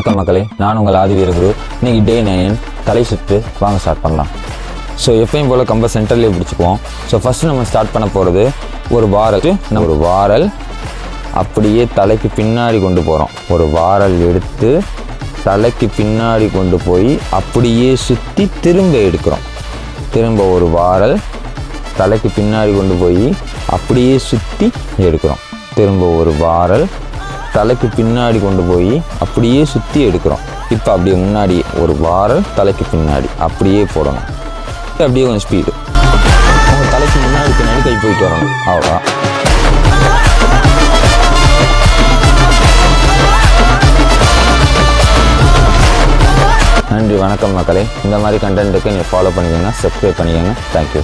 வணக்கம் மக்களே, நான் உங்கள் ஆதிவீரகுரு. இன்னைக்கு டே 9 தலை சுற்று. வாங்க ஸ்டார்ட் பண்ணலாம். ஸோ எப்பயும் போல் கம்ப சென்டர்லேயே பிடிச்சிக்குவோம். ஸோ ஃபஸ்ட்டு நம்ம ஸ்டார்ட் பண்ண போகிறது ஒரு வாரல் அப்படியே தலைக்கு பின்னாடி கொண்டு போகிறோம். ஒரு வாரல் எடுத்து தலைக்கு பின்னாடி கொண்டு போய் அப்படியே சுற்றி திரும்ப எடுக்கிறோம். திரும்ப ஒரு வாரல் தலைக்கு பின்னாடி கொண்டு போய் அப்படியே சுற்றி எடுக்கிறோம். திரும்ப ஒரு வாரல் தலைக்கு பின்னாடி கொண்டு போய் அப்படியே சுற்றி எடுக்கிறோம். இப்போ அப்படியே முன்னாடி ஒரு வாரல் தலைக்கு பின்னாடி அப்படியே போடணும். அப்படியே கொஞ்சம் ஸ்பீடு உங்கள் தலைக்கு முன்னாடி பின்னாடி கை போயிட்டு வரணும். அவ்வளோதான். நன்றி, வணக்கம் மக்களே. இந்த மாதிரி கண்டென்ட்டுக்கு நீங்கள் ஃபாலோ பண்ணிக்கோங்க, சப்ஸ்கிரைப் பண்ணிக்கோங்க. தேங்க்யூ.